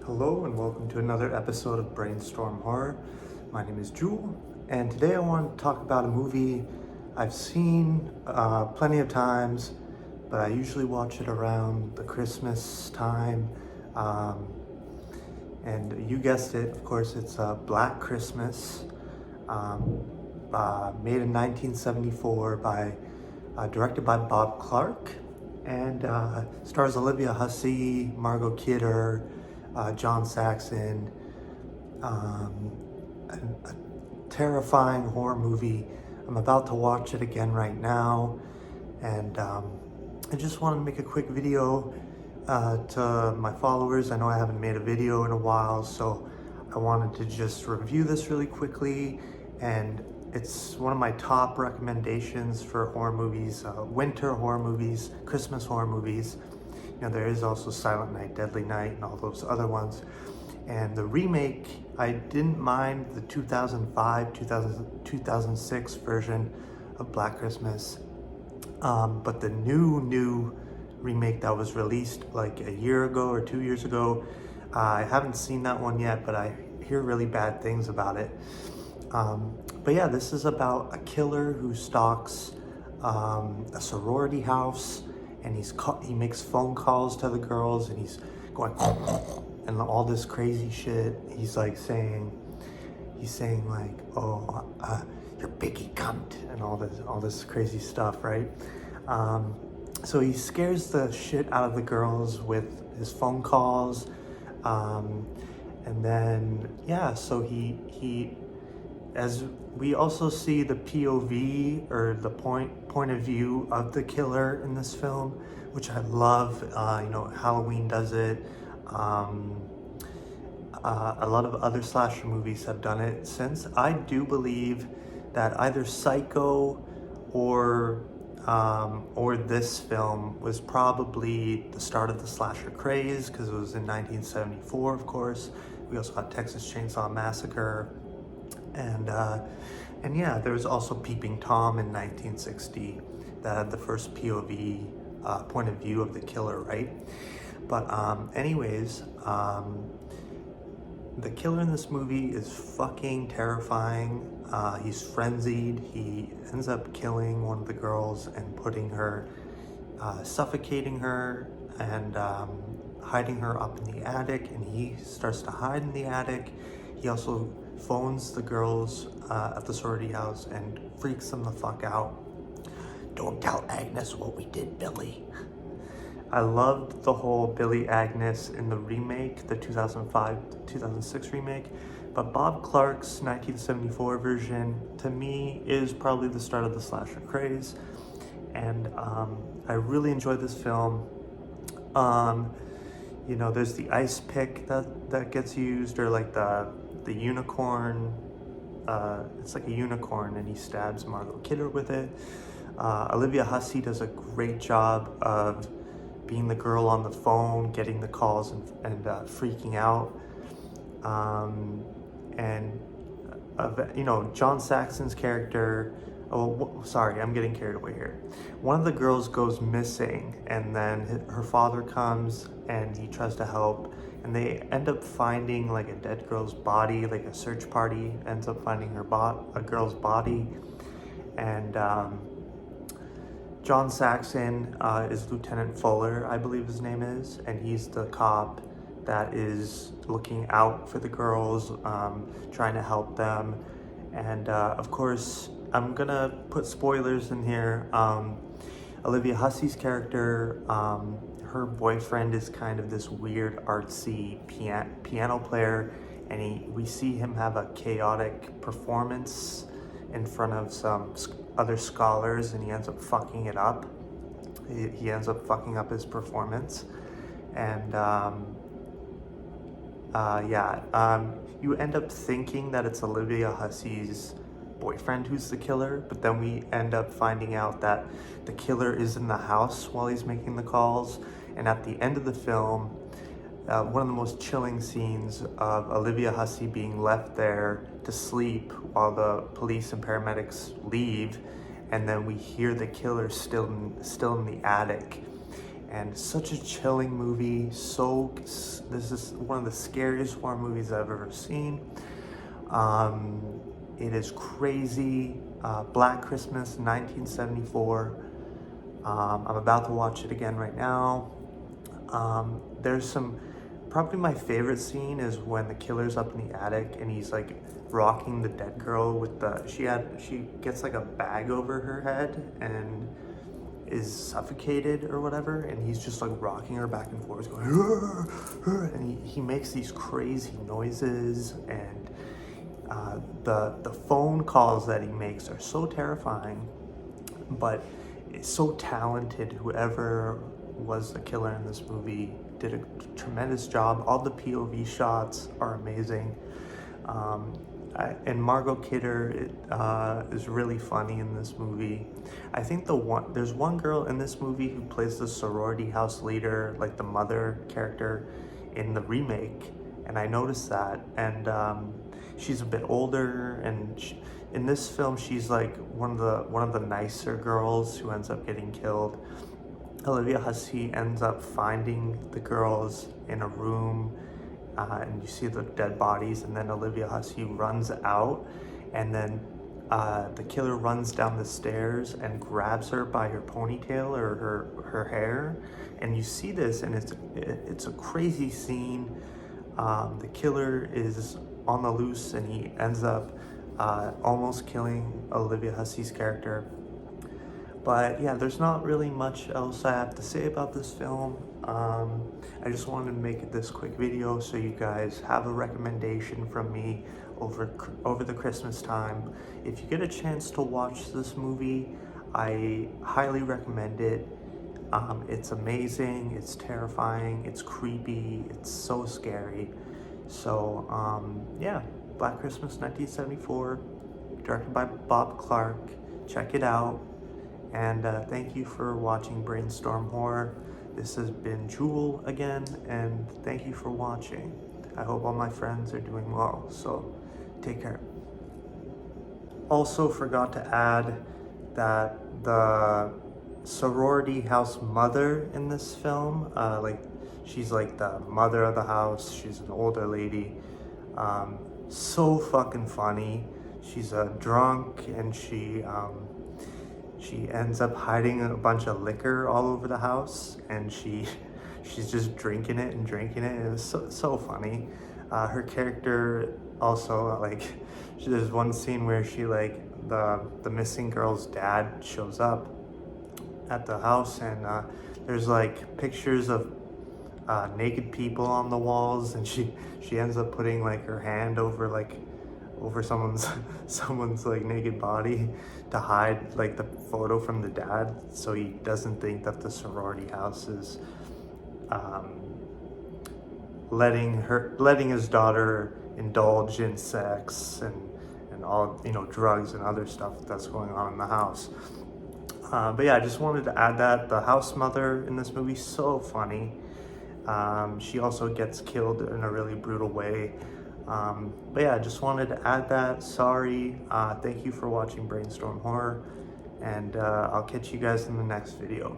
Hello and welcome to another episode of Brainstorm Horror. My name is Jewel, and today I want to talk about a movie I've seen plenty of times, but I usually watch it around the Christmas time. And you guessed it, of course, it's Black Christmas, made in 1974 directed by Bob Clark, and stars Olivia Hussey, Margot Kidder, John Saxon. A terrifying horror movie. I'm about to watch it again right now, and I just wanted to make a quick video to my followers. I know I haven't made a video in a while, so I wanted to just review this really quickly, and it's one of my top recommendations for horror movies, winter horror movies, Christmas horror movies. You know, there is also Silent Night, Deadly Night, and all those other ones. And the remake, I didn't mind the 2006 version of Black Christmas. But the new remake that was released like a year ago or 2 years ago, I haven't seen that one yet, but I hear really bad things about it. But yeah, this is about a killer who stalks a sorority house, and he makes phone calls to the girls, and he's going and all this crazy shit. He's saying like, oh, you're biggie cunt, and all this crazy stuff, right? So he scares the shit out of the girls with his phone calls, and then yeah, so he as we also see the POV, or the point of view of the killer in this film, which I love. You know, Halloween does it. A lot of other slasher movies have done it since. I do believe that either Psycho or this film was probably the start of the slasher craze, because it was in 1974, of course. We also got Texas Chainsaw Massacre, and yeah, there was also Peeping Tom in 1960 that had the first POV point of view of the killer, right? But anyways, the killer in this movie is fucking terrifying. He's frenzied. He ends up killing one of the girls and putting her, suffocating her, and hiding her up in the attic. And he starts to hide in the attic. He also phones the girls at the sorority house and freaks them the fuck out. Don't tell Agnes what we did, Billy. I loved the whole Billy Agnes in the remake, the 2006 remake, but Bob Clark's 1974 version, to me, is probably the start of the slasher craze, and I really enjoyed this film. You know, there's the ice pick that gets used, or like the unicorn. It's like a unicorn, and he stabs Margot Kidder with it. Olivia Hussey does a great job of being the girl on the phone, getting the calls and freaking out. You know, John Saxon's character. Oh, sorry, I'm getting carried away here. One of the girls goes missing, and then her father comes and he tries to help, and they end up finding like a dead girl's body. Like a search party ends up finding a girl's body, and John Saxon is Lieutenant Fuller, I believe his name is, and he's the cop that is looking out for the girls, trying to help them. And of course, I'm gonna put spoilers in here. Olivia Hussey's character, her boyfriend is kind of this weird artsy piano player, and we see him have a chaotic performance in front of some other scholars, and he ends up fucking it up. He ends up fucking up his performance, and you end up thinking that it's Olivia Hussey's boyfriend who's the killer, but then we end up finding out that the killer is in the house while he's making the calls. And at the end of the film, one of the most chilling scenes of Olivia Hussey being left there to sleep while the police and paramedics leave, and then we hear the killer still in the attic, and it's such a chilling movie. This is one of the scariest horror movies I've ever seen. It is crazy. Black Christmas 1974. I'm about to watch it again right now. Probably my favorite scene is when the killer's up in the attic and he's like rocking the dead girl with she gets like a bag over her head and is suffocated or whatever, and he's just like rocking her back and forth going "Arr, arr," and he makes these crazy noises, and the phone calls that he makes are so terrifying, but it's so talented. Whoever was the killer in this movie did a tremendous job. All the POV shots are amazing. And Margot Kidder is really funny in this movie. I think there's one girl in this movie who plays the sorority house leader, like the mother character in the remake, and I noticed that. And she's a bit older, and in this film she's like one of the nicer girls who ends up getting killed. Olivia Hussey ends up finding the girls in a room, and you see the dead bodies, and then Olivia Hussey runs out, and then the killer runs down the stairs and grabs her by her ponytail or her hair, and you see this, and it's a crazy scene. The killer is on the loose, and he ends up almost killing Olivia Hussey's character. But yeah, there's not really much else I have to say about this film. I just wanted to make this quick video so you guys have a recommendation from me over the Christmas time. If you get a chance to watch this movie, I highly recommend it. It's amazing, it's terrifying, it's creepy, it's so scary. So yeah, Black Christmas 1974, directed by Bob Clark. Check it out. And thank you for watching Brainstorm Horror. This has been Jewel again, and thank you for watching. I hope all my friends are doing well, so take care. Also forgot to add that the sorority house mother in this film, she's like the mother of the house. She's an older lady. So fucking funny. She's a drunk, and she ends up hiding a bunch of liquor all over the house, and she's just drinking it. It was so funny. Her character also, there's one scene where the missing girl's dad shows up at the house, and there's like pictures of naked people on the walls, and she ends up putting like her hand over someone's like naked body to hide like the photo from the dad, so he doesn't think that the sorority house is letting his daughter indulge in sex and all, drugs and other stuff that's going on in the house. But yeah, I just wanted to add that the house mother in this movie, so funny. She also gets killed in a really brutal way. But yeah, I just wanted to add that. Sorry. Thank you for watching Brainstorm Horror, and I'll catch you guys in the next video.